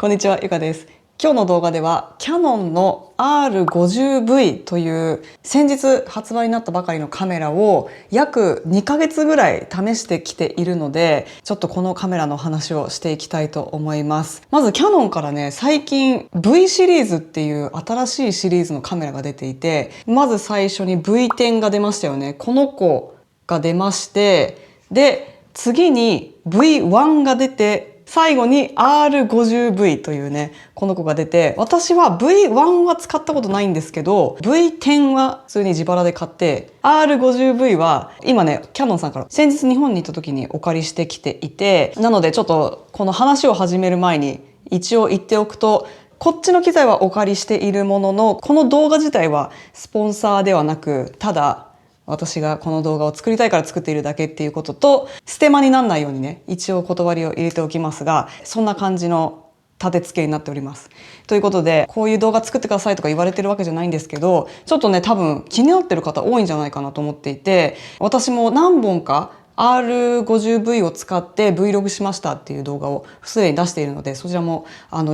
こんにちは、ゆかです。今日の動画ではキヤノンの R50V という先日発売になったばかりのカメラを約2ヶ月ぐらい試してきているので、ちょっとこのカメラの話をしていきたいと思います。まずキヤノンからね、最近 V シリーズっていう新しいシリーズのカメラが出ていて、まず最初に V10 が出ましたよね。この子が出まして、で、次に V1 が出て、最後に R50V というね、この子が出て、私は V1 は使ったことないんですけど、V10 は普通に自腹で買って、R50V は今ね、キヤノンさんから先日日本に行った時にお借りしてきていて、なのでちょっとこの話を始める前に一応言っておくと、こっちの機材はお借りしているものの、この動画自体はスポンサーではなく、ただ私がこの動画を作りたいから作っているだけっていうことと、ステマにならないようにね、一応断りを入れておきますが、そんな感じの立て付けになっております。ということで、こういう動画作ってくださいとか言われてるわけじゃないんですけど、ちょっとね、多分気になってる方多いんじゃないかなと思っていて、私も何本かR50V を使って Vlog しましたっていう動画をすでに出しているので、そちらも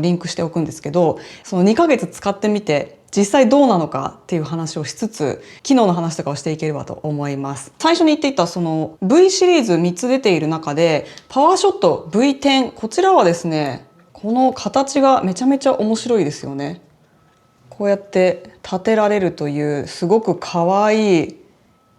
リンクしておくんですけど、その2ヶ月使ってみて、実際どうなのかっていう話をしつつ、機能の話とかをしていければと思います。最初に言っていたその V シリーズ3つ出ている中で、パワーショット V10、こちらはですね、この形がめちゃめちゃ面白いですよね。こうやって立てられるというすごく可愛い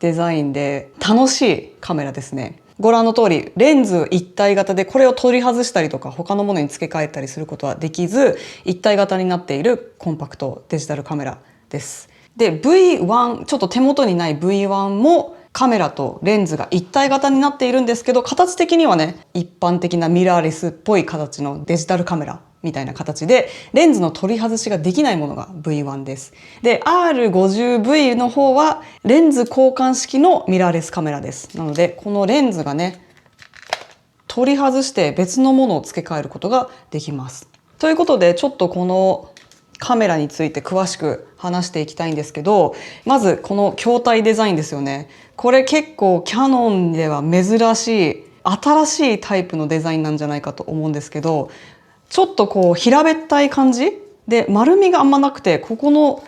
デザインで楽しいカメラですね。ご覧の通りレンズ一体型で、これを取り外したりとか他のものに付け替えたりすることはできず、一体型になっているコンパクトデジタルカメラです。で V1、 ちょっと手元にない V1 もカメラとレンズが一体型になっているんですけど、形的にはね、一般的なミラーレスっぽい形のデジタルカメラみたいな形で、レンズの取り外しができないものが V1 です。で R50V の方はレンズ交換式のミラーレスカメラです。なのでこのレンズがね、取り外して別のものを付け替えることができます。ということで、ちょっとこのカメラについて詳しく話していきたいんですけど、まずこの筐体デザインですよね。これ結構キヤノンでは珍しい新しいタイプのデザインなんじゃないかと思うんですけど、ちょっとこう平べったい感じで丸みがあんまなくて、ここの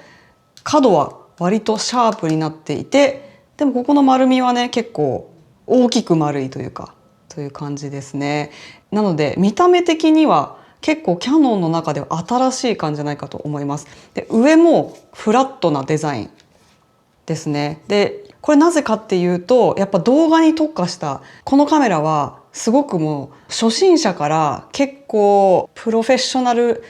角は割とシャープになっていて、でもここの丸みはね、結構大きく丸いというかという感じですね。なので見た目的には結構キヤノンの中では新しい感じじゃないかと思います。で上もフラットなデザインですね。でこれなぜかっていうと、やっぱ動画に特化したこのカメラはすごくもう初心者から結構プロフェッショナル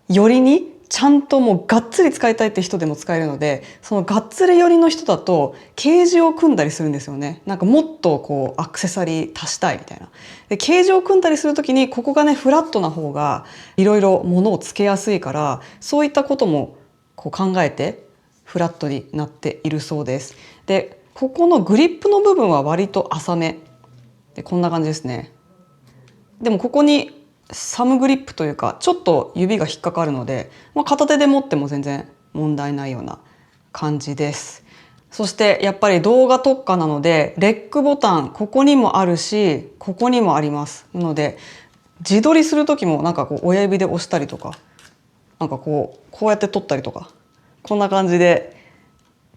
寄りにちゃんともうがっつり使いたいって人でも使えるので、そのがっつり寄りの人だとケージを組んだりするんですよね。なんかもっとこうアクセサリー足したいみたいな。でケージを組んだりする時にここがねフラットな方がいろいろ物をつけやすいから、そういったこともこう考えてフラットになっているそうです。でここのグリップの部分は割と浅めで、こんな感じですね。でもここにサムグリップというか、ちょっと指が引っかかるので、片手で持っても全然問題ないような感じです。そしてやっぱり動画特化なので、レックボタンここにもあるし、ここにもあります。なので自撮りする時もなんかこう親指で押したりとか、なんかこうやって撮ったりとか、こんな感じで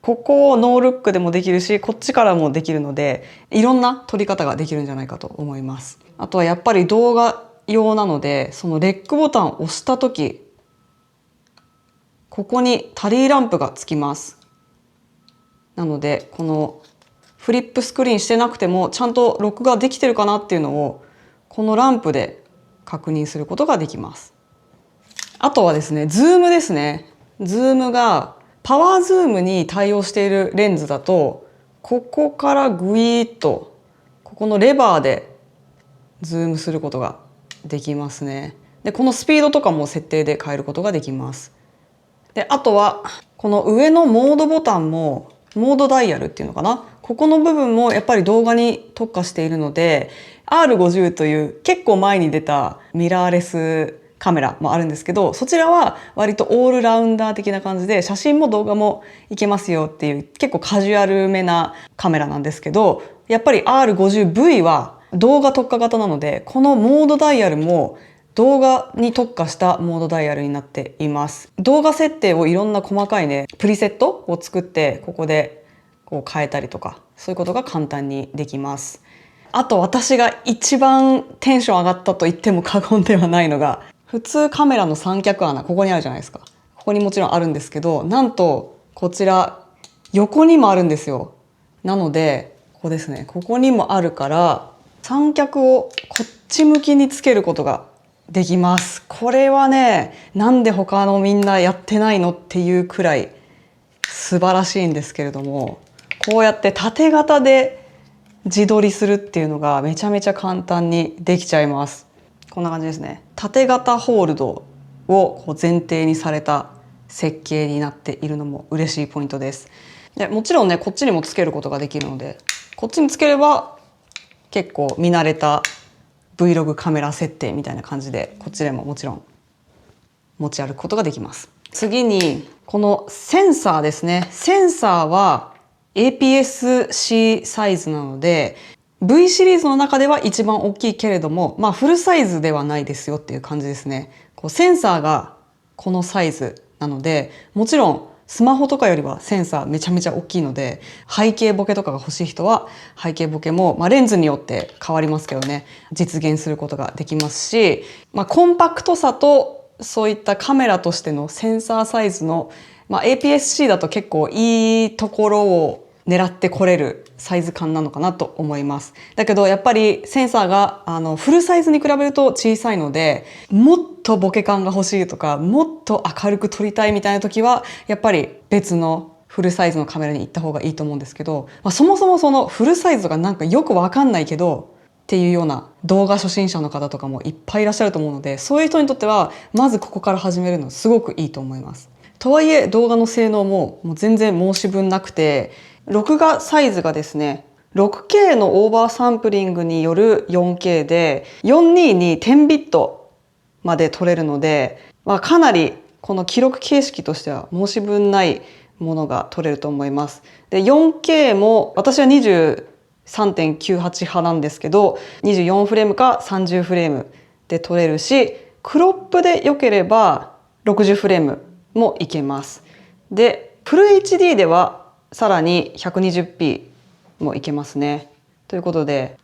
ここをノールックでもできるし、こっちからもできるので、いろんな撮り方ができるんじゃないかと思います。あとはやっぱり動画用なので、そのレックボタンを押した時、ここにタリーランプがつきます。なのでこのフリップスクリーンしてなくてもちゃんと録画できてるかなっていうのをこのランプで確認することができます。あとはですね、ズームですね。ズームがパワーズームに対応しているレンズだと、ここからグイーッとここのレバーでズームすることができますね。でこのスピードとかも設定で変えることができます。であとはこの上のモードボタンも、モードダイヤルっていうのかな、ここの部分もやっぱり動画に特化しているので、 R50 という結構前に出たミラーレスカメラもあるんですけど、そちらは割とオールラウンダー的な感じで、写真も動画もいけますよっていう結構カジュアルめなカメラなんですけど、やっぱり R50V は動画特化型なので、このモードダイヤルも動画に特化したモードダイヤルになっています。動画設定をいろんな細かいね、プリセットを作って、ここでこう変えたりとか、そういうことが簡単にできます。あと私が一番テンション上がったと言っても過言ではないのが、普通カメラの三脚穴、ここにあるじゃないですか。ここにもちろんあるんですけど、なんとこちら横にもあるんですよ。なので、ここですね。ここにもあるから、三脚をこっち向きにつけることができます。これはね、なんで他のみんなやってないのっていうくらい素晴らしいんですけれども、こうやって縦型で自撮りするっていうのがめちゃめちゃ簡単にできちゃいます。こんな感じですね。縦型ホールドをこう前提にされた設計になっているのも嬉しいポイントです。でもちろんね、こっちにもつけることができるので、こっちにつければ結構見慣れた Vlog カメラ設定みたいな感じで、こっちでももちろん持ち歩くことができます。次にこのセンサーですね。センサーは APS-C サイズなので V シリーズの中では一番大きいけれども、まあフルサイズではないですよっていう感じですね。こうセンサーがこのサイズなので、もちろんスマホとかよりはセンサーめちゃめちゃ大きいので、背景ボケとかが欲しい人は背景ボケも、まあ、レンズによって変わりますけどね、実現することができますし、まあ、コンパクトさとそういったカメラとしてのセンサーサイズの、まあ、APS-C だと結構いいところを狙ってこれるサイズ感なのかなと思います。だけどやっぱりセンサーがフルサイズに比べると小さいので、もっとボケ感が欲しいとか、もっと明るく撮りたいみたいな時はやっぱり別のフルサイズのカメラに行った方がいいと思うんですけど、まあ、そもそもそのフルサイズがなんかよくわかんないけどっていうような動画初心者の方とかもいっぱいいらっしゃると思うので、そういう人にとってはまずここから始めるのすごくいいと思います。とはいえ動画の性能も全然申し分なくて、録画サイズがですね、6K のオーバーサンプリングによる 4K で42に10ビットまで撮れるので、まあ、かなりこの記録形式としては申し分ないものが撮れると思います。で 4K も私は23.98 派なんですけど、24フレームか30フレームで撮れるし、クロップで良ければ60フレームもいけます。でフル HD ではさらに 120p もいけますね。ということで、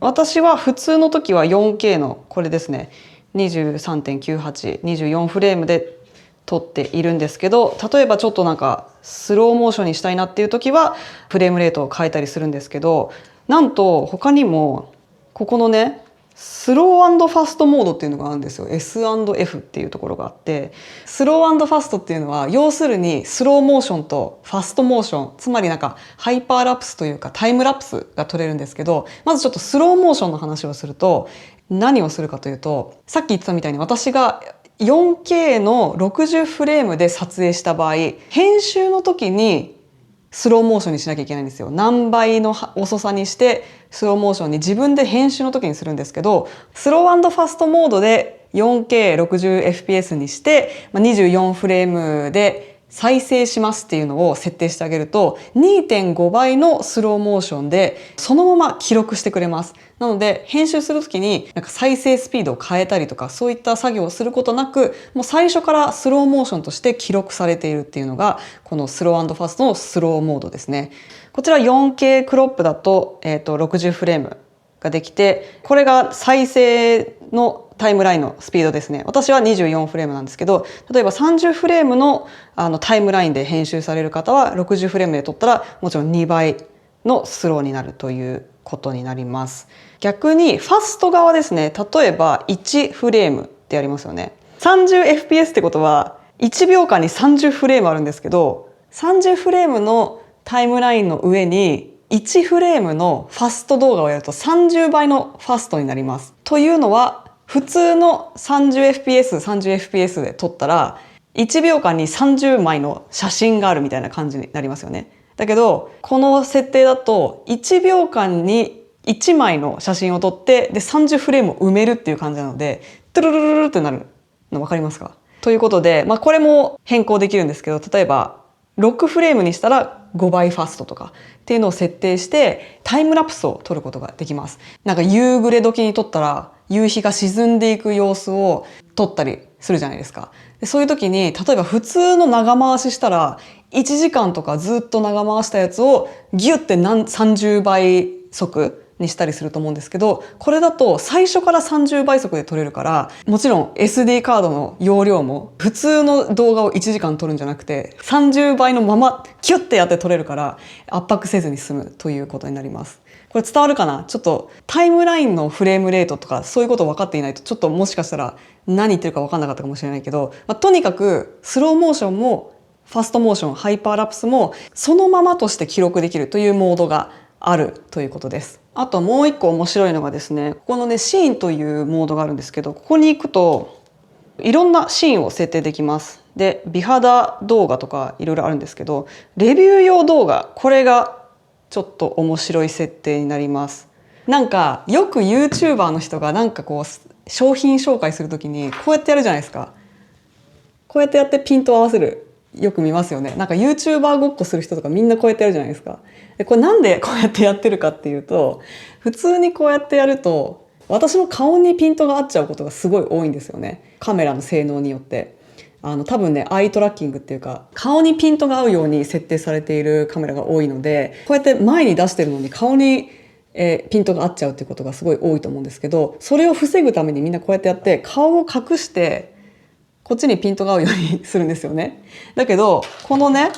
私は普通の時は 4K のこれですね、23.98、24フレームで撮っているんですけど、例えばちょっとなんかスローモーションにしたいなっていう時はフレームレートを変えたりするんですけど、なんと他にもここのね、スロー&ファストモードっていうのがあるんですよ。S&F っていうところがあって、スロー&ファストっていうのは要するにスローモーションとファストモーション、つまりなんかハイパーラプスというかタイムラプスが撮れるんですけど、まずちょっとスローモーションの話をすると、何をするかというと、さっき言ってたみたいに私が 4K の60フレームで撮影した場合、編集の時にスローモーションにしなきゃいけないんですよ。何倍の遅さにしてスローモーションに自分で編集の時にするんですけど、スロー&ファストモードで 4K60fps にして24フレームで再生しますっていうのを設定してあげると 2.5 倍のスローモーションでそのまま記録してくれます。なので編集する時になんか再生スピードを変えたりとかそういった作業をすることなく、もう最初からスローモーションとして記録されているっていうのがこのスロー&ファストのスローモードですね。こちら 4K クロップだと、60フレームができて、これが再生のタイムラインのスピードですね。私は24フレームなんですけど、例えば30フレームのタイムラインで編集される方は60フレームで撮ったらもちろん2倍のスローになるということになります。逆にファスト側ですね。例えば1フレームってやりますよね。30fps ってことは1秒間に30フレームあるんですけど、30フレームのタイムラインの上に1フレームのファスト動画をやると30倍のファストになります。というのは普通の 30fps、30fps で撮ったら1秒間に30枚の写真があるみたいな感じになりますよね。だけどこの設定だと1秒間に1枚の写真を撮ってで30フレームを埋めるっていう感じなので、トゥルルルルルってなるの分かりますか？ということで、これも変更できるんですけど、例えば6フレームにしたら5倍ファストとかっていうのを設定してタイムラプスを撮ることができます。なんか夕暮れ時に撮ったら夕日が沈んでいく様子を撮ったりするじゃないですか。でそういう時に例えば普通の長回ししたら1時間とかずっと長回したやつをギュッて30倍速にしたりすると思うんですけど、これだと最初から30倍速で撮れるから、もちろん SD カードの容量も普通の動画を1時間撮るんじゃなくて30倍のままキュッてやって撮れるから圧迫せずに済むということになります。これ伝わるかな？ちょっとタイムラインのフレームレートとかそういうこと分かっていないとちょっともしかしたら何言ってるか分かんなかったかもしれないけど、とにかくスローモーションもファストモーション、ハイパーラプスもそのままとして記録できるというモードがあるということです。あともう一個面白いのがですね、ここのねシーンというモードがあるんですけど、ここに行くといろんなシーンを設定できます。で、美肌動画とかいろいろあるんですけど、レビュー用動画、これがちょっと面白い設定になります。なんかよく YouTuber の人がなんかこう商品紹介するときにこうやってやるじゃないですか。こうやってやってピントを合わせる。よく見ますよね。なんか YouTuber ごっこする人とかみんなこうやってやるじゃないですか。でこれなんでこうやってやってるかっていうと、普通にこうやってやると私の顔にピントが合っちゃうことがすごい多いんですよね。カメラの性能によって。多分ね、アイトラッキングっていうか、顔にピントが合うように設定されているカメラが多いので、こうやって前に出してるのに顔にピントが合っちゃうっていうことがすごい多いと思うんですけど、それを防ぐためにみんなこうやってやって顔を隠してこっちにピントが合うようにするんですよね。だけどこのね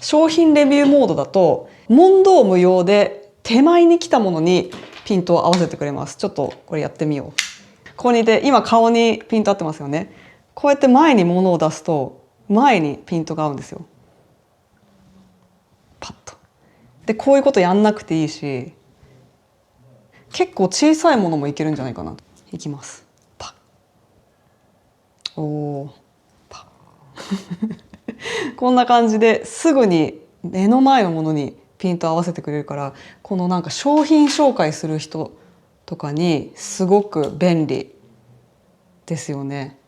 商品レビューモードだと問答無用で手前に来たものにピントを合わせてくれます。ちょっとこれやってみよう。ここにいて今顔にピント合ってますよね。こうやって前に物を出すと前にピントが合うんですよ。パッと。でこういうことやんなくていいし、結構小さいものもいけるんじゃないかな。いきます。パッ。おー。パッ。こんな感じですぐに目の前のものにピント合わせてくれるから、このなんか商品紹介する人とかにすごく便利ですよね。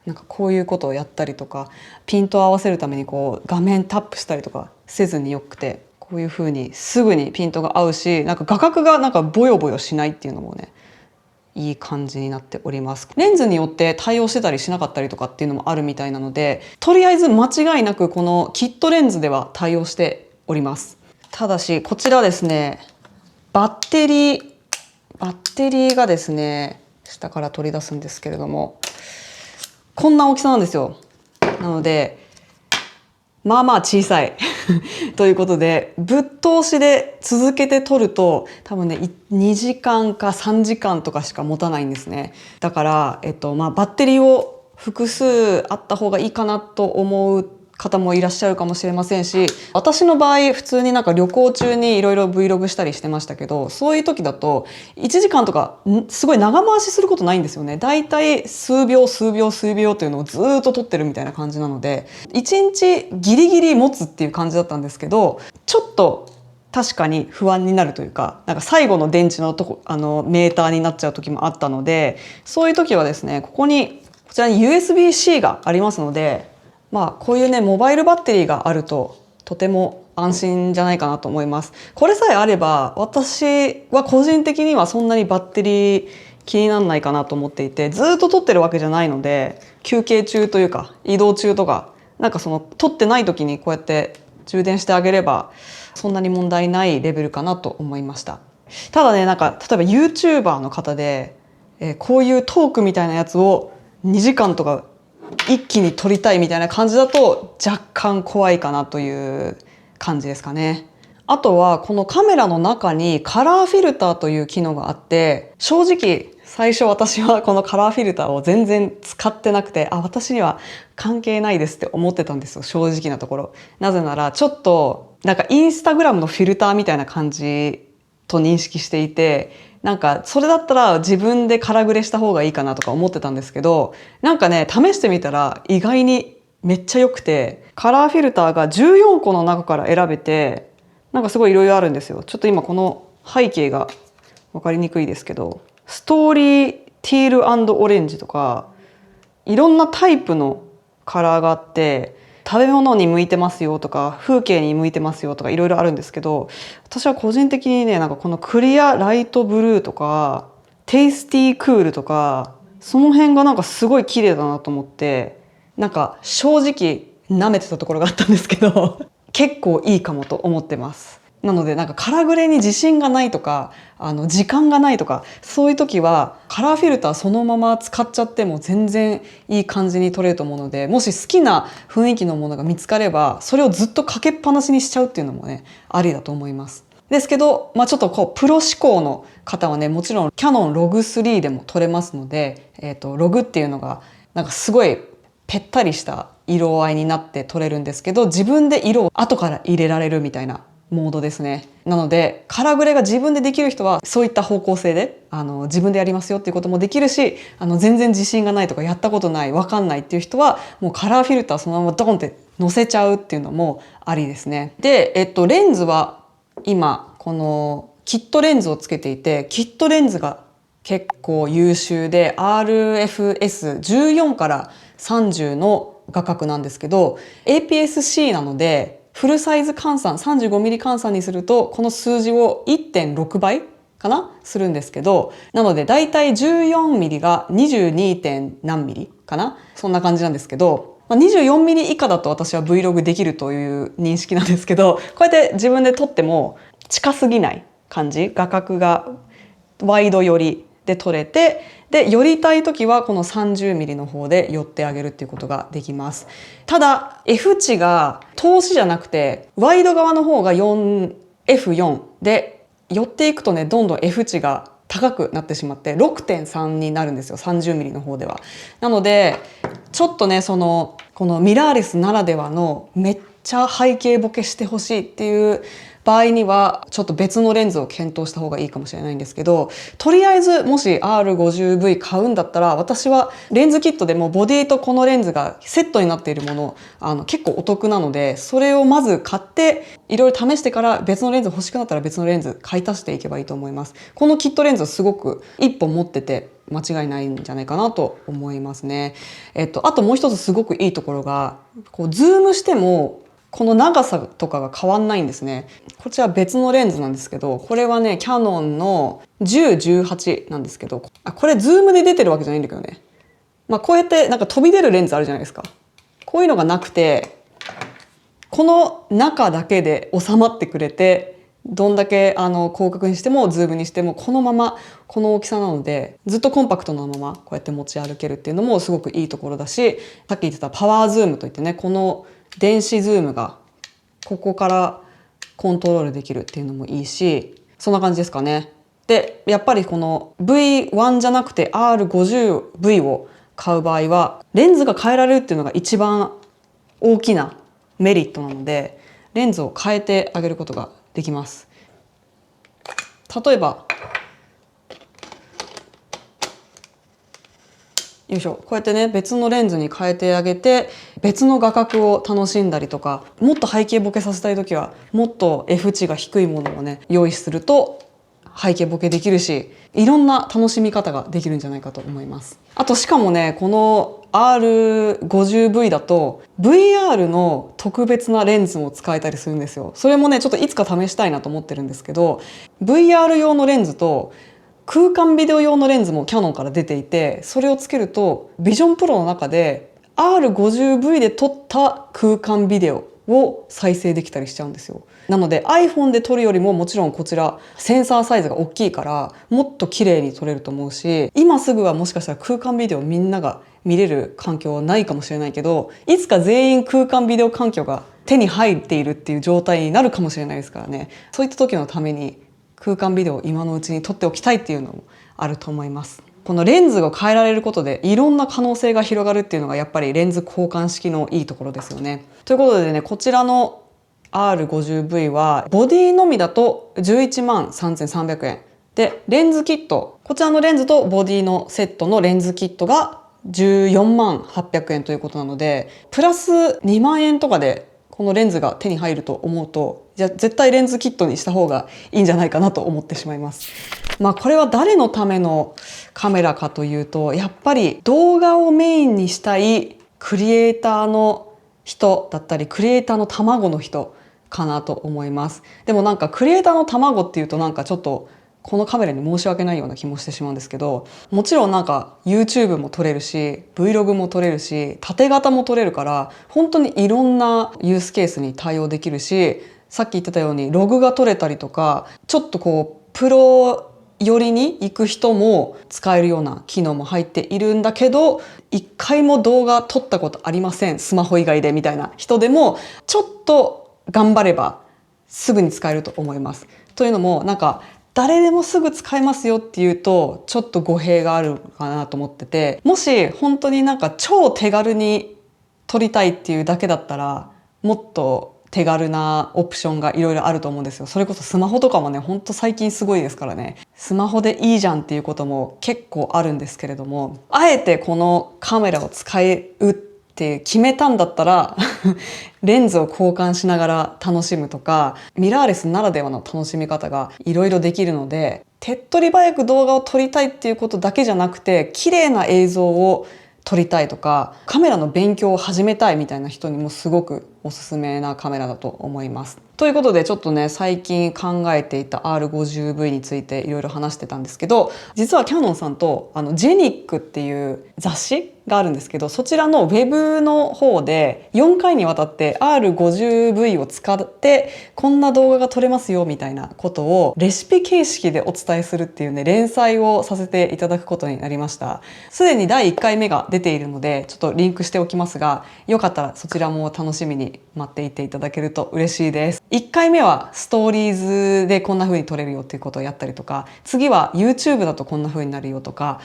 なんかこういうことをやったりとか、ピントを合わせるためにこう画面タップしたりとかせずによくて、こういう風にすぐにピントが合うし、なんか画角がなんかボヨボヨしないっていうのもね、いい感じになっております。レンズによって対応してたりしなかったりとかっていうのもあるみたいなので、とりあえず間違いなくこのキットレンズでは対応しております。ただしこちらですね、バッテリーがですね、下から取り出すんですけれども、こんな大きさなんですよ。なのでまあまあ小さいということで、ぶっ通しで続けて撮ると多分ね2時間か3時間とかしか持たないんですね。だから、バッテリーを複数あった方がいいかなと思う方もいらっしゃるかもしれませんし、私の場合普通になんか旅行中にいろいろ Vlog したりしてましたけど、そういう時だと1時間とかすごい長回しすることないんですよね。だいたい数秒というのをずっと撮ってるみたいな感じなので、1日ギリギリ持つっていう感じだったんですけど、ちょっと確かに不安になるというか、なんか最後の電池のメーターになっちゃう時もあったので、そういう時はですね、こちらに USB-C がありますので、こういうねモバイルバッテリーがあるととても安心じゃないかなと思います。これさえあれば私は個人的にはそんなにバッテリー気にならないかなと思っていて、ずっと撮ってるわけじゃないので、休憩中というか移動中とか、なんかその撮ってない時にこうやって充電してあげればそんなに問題ないレベルかなと思いました。ただね、なんか例えば YouTuber の方で、こういうトークみたいなやつを2時間とか一気に撮りたいみたいな感じだと若干怖いかなという感じですかね。あとはこのカメラの中にカラーフィルターという機能があって、正直最初私はこのカラーフィルターを全然使ってなくて、私には関係ないですって思ってたんですよ、正直なところ。なぜならちょっとなんかインスタグラムのフィルターみたいな感じと認識していて、なんかそれだったら自分でカラグレした方がいいかなとか思ってたんですけど、なんかね試してみたら意外にめっちゃ良くて、カラーフィルターが14個の中から選べて、なんかすごいいろいろあるんですよ。ちょっと今この背景が分かりにくいですけど、ストーリーティール&オレンジとかいろんなタイプのカラーがあって、食べ物に向いてますよとか風景に向いてますよとかいろいろあるんですけど、私は個人的にねなんかこのクリアライトブルーとかテイスティークールとか、その辺がなんかすごい綺麗だなと思って、なんか正直舐めてたところがあったんですけど結構いいかもと思ってます。なのでなんかカラーグレーに自信がないとか、時間がないとか、そういう時はカラーフィルターそのまま使っちゃっても全然いい感じに撮れると思うので、もし好きな雰囲気のものが見つかればそれをずっとかけっぱなしにしちゃうっていうのもね、ありだと思います。ですけど、ちょっとこうプロ志向の方はね、もちろんキヤノンログ3でも撮れますので、ログっていうのがなんかすごいぺったりした色合いになって撮れるんですけど、自分で色を後から入れられるみたいなモードですね。なのでカラーグレが自分でできる人はそういった方向性で自分でやりますよっていうこともできるし、全然自信がないとかやったことない、わかんないっていう人はもうカラーフィルターそのままドンって乗せちゃうっていうのもありですね。で、レンズは今このキットレンズをつけていて、キットレンズが結構優秀で RFS14 から30の画角なんですけど、 APS-C なのでフルサイズ換算 35mm 換算にするとこの数字を 1.6 倍かなするんですけど、なのでだいたい 14mm が 22. 点何ミリかな、そんな感じなんですけど、24ミリ以下だと私は Vlog できるという認識なんですけど、こうやって自分で撮っても近すぎない感じ、画角がワイド寄りで撮れて、で寄りたい時はこの30ミリの方で寄ってあげるっていうことができます。ただ F 値が通しじゃなくてワイド側の方が F4 で寄っていくとね、どんどん F 値が高くなってしまって 6.3 になるんですよ、30ミリの方では。なのでちょっとね、このミラーレスならではのめっちゃ背景ボケしてほしいっていう場合にはちょっと別のレンズを検討した方がいいかもしれないんですけど、とりあえずもし R50V 買うんだったら、私はレンズキットでもボディとこのレンズがセットになっているもの、結構お得なので、それをまず買っていろいろ試してから別のレンズ欲しくなったら別のレンズ買い足していけばいいと思います。このキットレンズすごく一本持ってて間違いないんじゃないかなと思いますね。あともう一つすごくいいところが、こうズームしてもこの長さとかが変わんないんですね。こちら別のレンズなんですけど、これはね、キヤノンの1018なんですけど、これズームで出てるわけじゃないんだけどね。こうやってなんか飛び出るレンズあるじゃないですか。こういうのがなくて、この中だけで収まってくれて、どんだけ広角にしてもズームにしてもこのままこの大きさなので、ずっとコンパクトなままこうやって持ち歩けるっていうのもすごくいいところだし、さっき言ってたパワーズームといってね、この電子ズームがここからコントロールできるっていうのもいいし、そんな感じですかね。でやっぱりこの V1 じゃなくて R50V を買う場合はレンズが変えられるっていうのが一番大きなメリットなので、レンズを変えてあげることができます。例えばよいしょ、こうやってね、別のレンズに変えてあげて別の画角を楽しんだりとか、もっと背景ボケさせたい時はもっと F 値が低いものをね用意すると背景ボケできるし、いろんな楽しみ方ができるんじゃないかと思います。あとしかもね、この R50V だと VR の特別なレンズも使えたりするんですよ。それもねちょっといつか試したいなと思ってるんですけど、 VR 用のレンズと空間ビデオ用のレンズもキヤノンから出ていて、それをつけるとビジョンプロの中で R50V で撮った空間ビデオを再生できたりしちゃうんですよ。なので iPhone で撮るよりももちろんこちらセンサーサイズが大きいからもっと綺麗に撮れると思うし、今すぐはもしかしたら空間ビデオみんなが見れる環境はないかもしれないけど、いつか全員空間ビデオ環境が手に入っているっていう状態になるかもしれないですからね。そういった時のために空間ビデオを今のうちに撮っておきたいっていうのもあると思います。このレンズが変えられることでいろんな可能性が広がるっていうのがやっぱりレンズ交換式のいいところですよね。ということでね、こちらの R50V はボディのみだと11万3300円で、レンズキット、こちらのレンズとボディのセットのレンズキットが14万800円ということなので、プラス2万円とかでこのレンズが手に入ると思うと、じゃあ絶対レンズキットにした方がいいんじゃないかなと思ってしまいます。これは誰のためのカメラかというと、やっぱり動画をメインにしたいクリエイターの人だったり、クリエイターの卵の人かなと思います。でもなんかクリエイターの卵っていうとなんかちょっとこのカメラに申し訳ないような気もしてしまうんですけど、もちろんなんか YouTube も撮れるし Vlog も撮れるし縦型も撮れるから、本当にいろんなユースケースに対応できるし、さっき言ってたようにログが撮れたりとか、ちょっとこうプロ寄りに行く人も使えるような機能も入っているんだけど、一回も動画撮ったことありません、スマホ以外でみたいな人でもちょっと頑張ればすぐに使えると思います。というのもなんか誰でもすぐ使えますよっていうとちょっと語弊があるかなと思ってて、もし本当になんか超手軽に撮りたいっていうだけだったら、もっと手軽なオプションがいろいろあると思うんですよ。それこそスマホとかもね、ほんと最近すごいですからね。スマホでいいじゃんっていうことも結構あるんですけれども、あえてこのカメラを使うって決めたんだったらレンズを交換しながら楽しむとか、ミラーレスならではの楽しみ方がいろいろできるので、手っ取り早く動画を撮りたいっていうことだけじゃなくて、綺麗な映像を撮りたいとか、カメラの勉強を始めたいみたいな人にもすごくおすすめなカメラだと思います。ということでちょっとね、最近考えていた R50V についていろいろ話してたんですけど、実はキヤノンさんとジェニックっていう雑誌があるんですけど、そちらのウェブの方で4回にわたって R50V を使ってこんな動画が撮れますよみたいなことをレシピ形式でお伝えするっていうね、連載をさせていただくことになりました。すでに第1回目が出ているのでちょっとリンクしておきますが、よかったらそちらも楽しみに待っていていただけると嬉しいです。1回目はストーリーズでこんな風に撮れるよっていうことをやったりとか、次は YouTube だとこんな風になるよとか、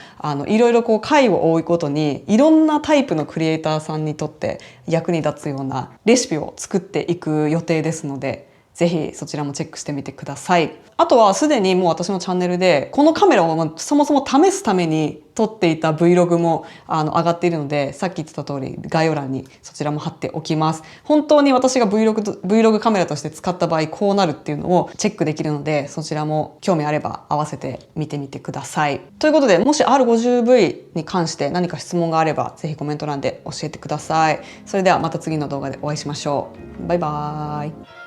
いろいろこう回を追うことにいろんなタイプのクリエイターさんにとって役に立つようなレシピを作っていく予定ですので、ぜひそちらもチェックしてみてください。あとはすでにもう私のチャンネルでこのカメラをそもそも試すために撮っていた Vlog も上がっているので、さっき言ってた通り概要欄にそちらも貼っておきます。本当に私が Vlog カメラとして使った場合こうなるっていうのをチェックできるので、そちらも興味あれば合わせて見てみてください。ということで、もし R50V に関して何か質問があればぜひコメント欄で教えてください。それではまた次の動画でお会いしましょう。バイバーイ。